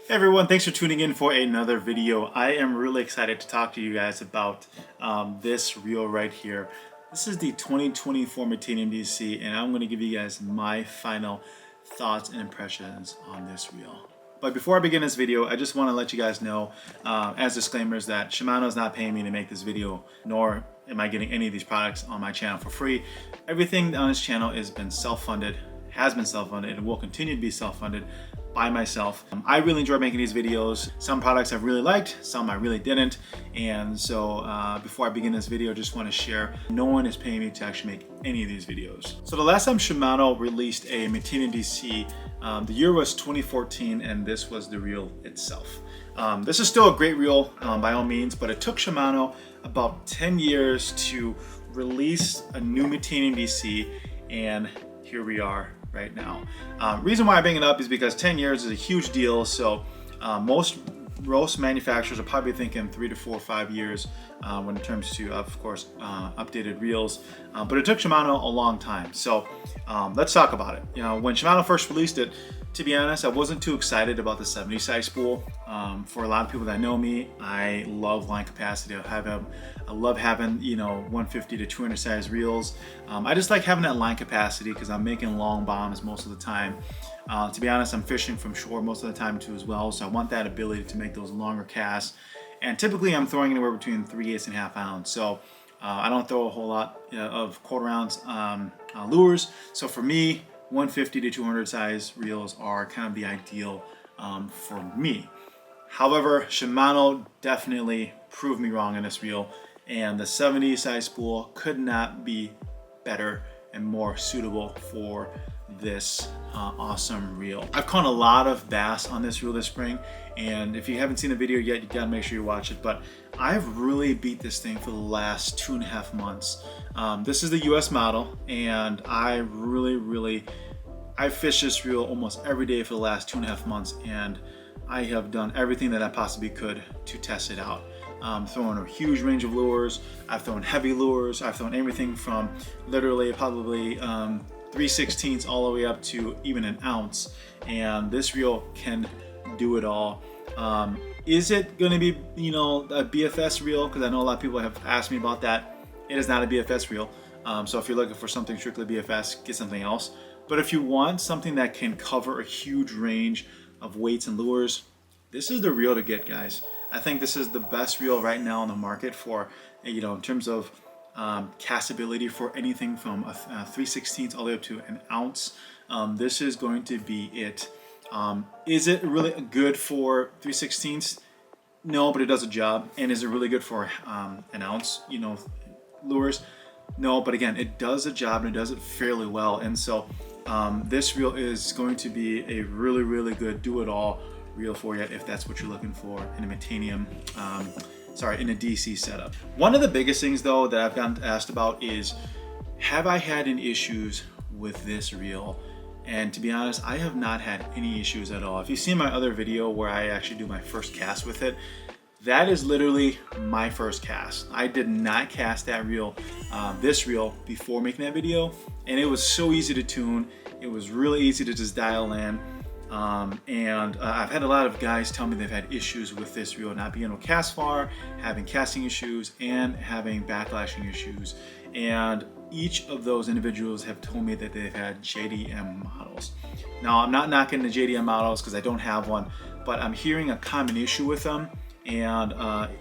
Hey everyone, thanks for tuning in for another video. I am really excited to talk to you guys about this reel right here. This is the 2024 Metanium DC, and I'm going to give you guys my final thoughts and impressions on this reel. But before I begin this video, I just want to let you guys know, as disclaimers, that Shimano is not paying me to make this video, nor am I getting any of these products on my channel for free. Everything on this channel has been self-funded, and will continue to be self-funded by myself. I really enjoy making these videos. Some products I've really liked, some I really didn't. And so before I begin this video, I just want to share, no one is paying me to actually make any of these videos. So the last time Shimano released a Metanium DC, the year was 2014, and this was the reel itself. This is still a great reel by all means, but it took Shimano about 10 years to release a new Metanium DC, and here we are right now. Reason why I bring it up is because 10 years is a huge deal. So most manufacturers are probably thinking 3 to 4 or 5 years when it comes to, of course, updated reels. But it took Shimano a long time. So let's talk about it. You know, when Shimano first released it, to be honest, I wasn't too excited about the 70 size spool. For a lot of people that know me, I love line capacity. I love having, you know, 150 to 200 size reels. I just like having that line capacity because I'm making long bombs most of the time. To be honest, I'm fishing from shore most of the time too as well, so I want that ability to make those longer casts. And typically I'm throwing anywhere between 3/8 and ½ ounce. So I don't throw a whole lot of 1/4 ounce lures. So for me, 150 to 200 size reels are kind of the ideal for me. However, Shimano definitely proved me wrong in this reel, and the 70 size spool could not be better and more suitable for this awesome reel. I've caught a lot of bass on this reel this spring, and if you haven't seen the video yet, you gotta make sure you watch it. But I've really beat this thing for the last 2.5 months. This is the US model, and I fished this reel almost every day for the last 2.5 months, and I have done everything that I possibly could to test it out. Throwing a huge range of lures. I've thrown heavy lures. I've thrown everything from literally probably 3/16 all the way up to even 1 ounce. And this reel can do it all. Is it going to be, you know, a BFS reel? Because I know a lot of people have asked me about that. It is not a BFS reel. So if you're looking for something strictly BFS, get something else. But if you want something that can cover a huge range of weights and lures, this is the reel to get, guys. I think this is the best reel right now on the market for, you know, in terms of castability for anything from a 3/16 all the way up to 1 ounce. This is going to be it. Is it really good for 3/16? No, but it does a job. And is it really good for 1 ounce, you know, lures? No, but again, it does a job and it does it fairly well. And so this reel is going to be a really good do-it-all reel for you if that's what you're looking for in a Metanium, in a DC setup. One of the biggest things though that I've gotten asked about is, have I had any issues with this reel? And to be honest, I have not had any issues at all. If you see my other video where I actually do my first cast with it, that is literally my first cast. I did not cast that reel, this reel, before making that video, and it was so easy to tune. It was really easy to just dial in. I've had a lot of guys tell me they've had issues with this reel, not being able to cast far, having casting issues, and having backlashing issues. And each of those individuals have told me that they've had JDM models. Now, I'm not knocking the JDM models because I don't have one, but I'm hearing a common issue with them. And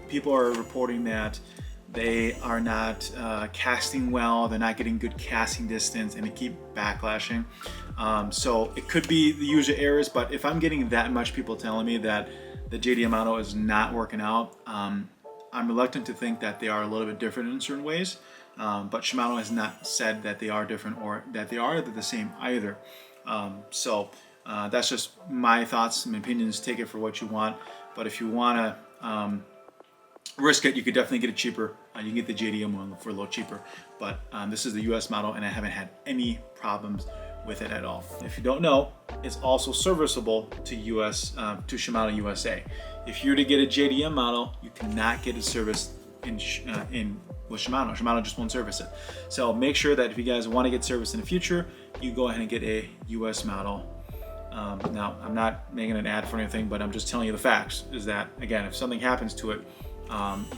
people are reporting that they are not casting well, they're not getting good casting distance, and they keep backlashing. So it could be the user errors, but if I'm getting that much people telling me that the JDM model is not working out, I'm reluctant to think that they are a little bit different in certain ways. But Shimano has not said that they are different or that they are the same either. That's just my thoughts and opinions. Take it for what you want. But if you want to risk it, you could definitely get it cheaper. You can get the JDM one for a little cheaper. But this is the US model, and I haven't had any problems with it at all. If you don't know, it's also serviceable to Shimano USA. If you're to get a JDM model, you cannot get it serviced with Shimano. Shimano just won't service it. So make sure that if you guys want to get service in the future, you go ahead and get a US model. Now, I'm not making an ad for anything, but I'm just telling you the facts, is that, again, if something happens to it,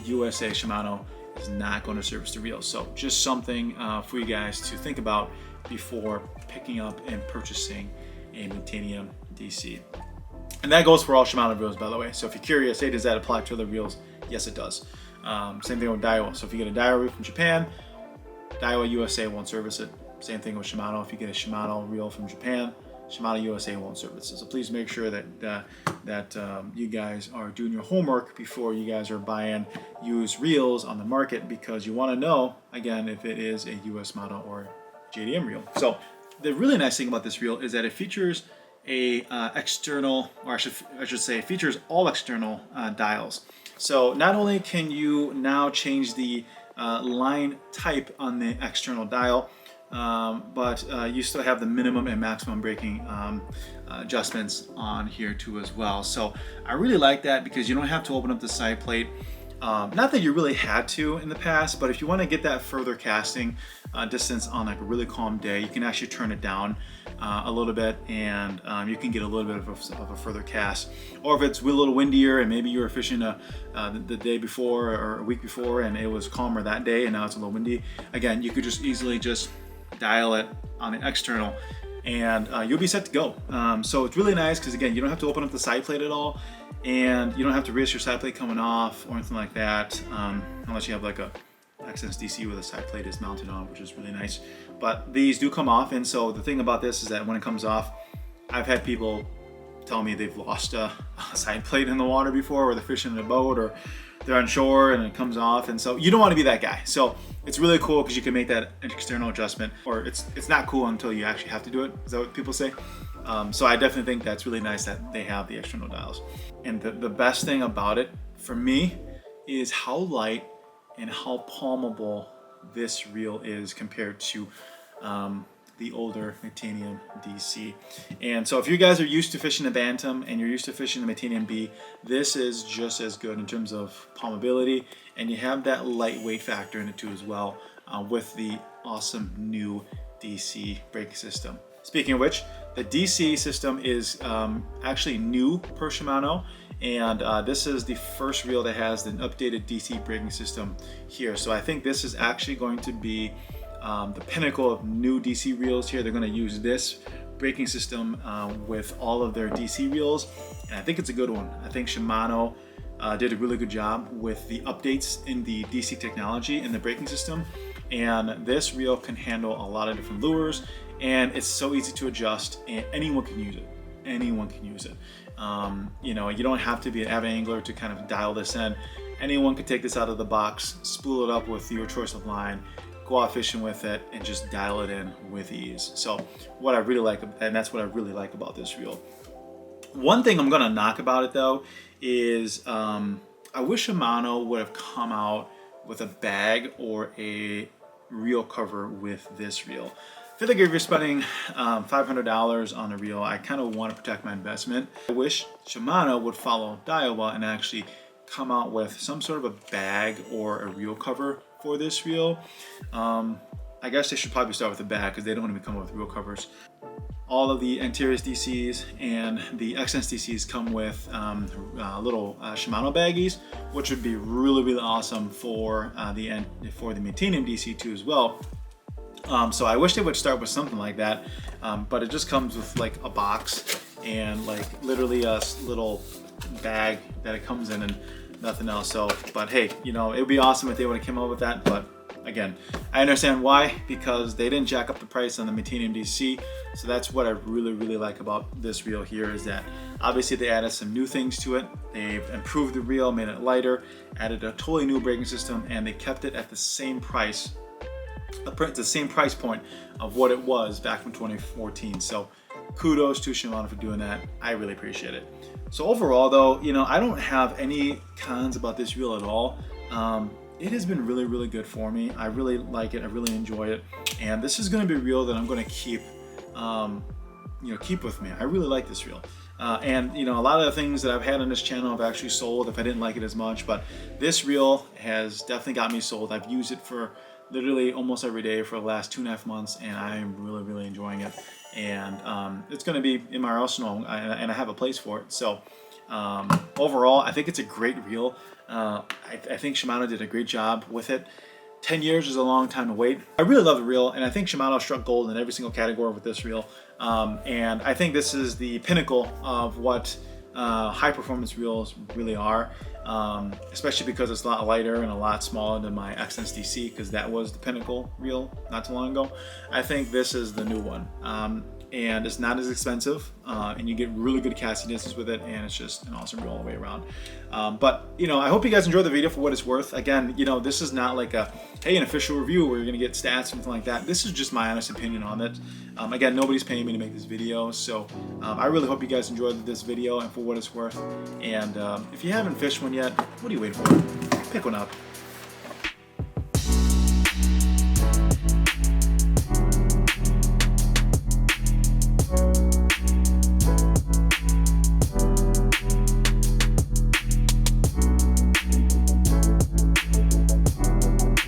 USA Shimano is not going to service the reel. So just something for you guys to think about before picking up and purchasing a Metanium DC. And that goes for all Shimano reels, by the way. So if you're curious, hey, does that apply to other reels? Yes, it does. Same thing with Daiwa. So if you get a Daiwa reel from Japan, Daiwa USA won't service it. Same thing with Shimano. If you get a Shimano reel from Japan, Shimano USA won't service it. So please make sure that you guys are doing your homework before you guys are buying used reels on the market, because you want to know, again, if it is a US model or JDM reel. So the really nice thing about this reel is that it features a external, or I should say, it features all external dials. So not only can you now change the line type on the external dial, but you still have the minimum and maximum braking adjustments on here too as well. So I really like that, because you don't have to open up the side plate. Not that you really had to in the past, but if you want to get that further casting distance on like a really calm day, you can actually turn it down a little bit, and you can get a little bit of a further cast. Or if it's a little windier and maybe you were fishing the day before or a week before and it was calmer that day and now it's a little windy, again, you could just easily just dial it on the external and you'll be set to go. So it's really nice because, again, you don't have to open up the side plate at all, and you don't have to risk your side plate coming off or anything like that, unless you have like a XS DC where the side plate is mounted on, which is really nice. But these do come off, and so the thing about this is that when it comes off, I've had people tell me they've lost a side plate in the water before, or they're fishing in a boat, or they're on shore and it comes off, and so you don't want to be that guy. So it's really cool because you can make that external adjustment, or it's not cool until you actually have to do it. Is that what people say? So I definitely think that's really nice that they have the external dials. And the best thing about it for me is how light and how palmable this reel is compared to the older Metanium DC. And so if you guys are used to fishing the Bantam and you're used to fishing the Metanium B, this is just as good in terms of palmability, and you have that lightweight factor in it too as well, with the awesome new DC braking system. Speaking of which, the DC system is actually new per Shimano, and this is the first reel that has an updated DC braking system here. So I think this is actually going to be the pinnacle of new DC reels here. They're going to use this braking system with all of their DC reels, and I think it's a good one. I think Shimano did a really good job with the updates in the DC technology and the braking system, and this reel can handle a lot of different lures, and it's so easy to adjust, and anyone can use it. Anyone can use it. You know, you don't have to be an avid angler to kind of dial this in. Anyone can take this out of the box, spool it up with your choice of line, go out fishing with it, and just dial it in with ease. So what I really like, and that's what I really like about this reel. One thing I'm gonna knock about it though is I wish Shimano would have come out with a bag or a reel cover with this reel. I feel like if you're spending $500 on a reel, I kind of want to protect my investment. I wish Shimano would follow Daiwa and actually come out with some sort of a bag or a reel cover for this reel. I guess they should probably start with a bag because they don't even come with reel covers. All of the Antares DCs and the XS DCs come with little Shimano baggies, which would be really, really awesome for the Metanium DC too as well. So I wish they would start with something like that, but it just comes with like a box and like literally a little bag that it comes in and nothing else. So, but hey, you know, it would be awesome if they would have come up with that. But again, I understand why, because they didn't jack up the price on the Metanium DC. So that's what I really, really like about this reel here, is that obviously they added some new things to it. They've improved the reel, made it lighter, added a totally new braking system, and they kept it at the same price, the same price point of what it was back from 2014. So kudos to Shimano for doing that. I really appreciate it. So overall though, you know, I don't have any cons about this reel at all. It has been really, really good for me. I really like it. I really enjoy it. And this is going to be a reel that I'm going to keep, keep with me. I really like this reel. And you know, a lot of the things that I've had on this channel I've actually sold if I didn't like it as much, but this reel has definitely got me sold. I've used it for literally almost every day for the last 2.5 months, and I'm really, really enjoying it. and it's going to be in my arsenal, and I have a place for it. So overall, I think it's a great reel. I think Shimano did a great job with it. 10 years is a long time to wait. I really love the reel, and I think Shimano struck gold in every single category with this reel. And I think this is the pinnacle of what high performance reels really are, especially because it's a lot lighter and a lot smaller than my Metanium DC, because that was the pinnacle reel not too long ago. I think this is the new one. And it's not as expensive, and you get really good casting distance with it, and it's just an awesome reel all the way around. But you know, I hope you guys enjoyed the video for what it's worth. Again, you know, this is not like a an official review where you're gonna get stats or something like that. This is just my honest opinion on it. Again, nobody's paying me to make this video, so I really hope you guys enjoyed this video and for what it's worth. And if you haven't fished one yet, what are you waiting for? Pick one up.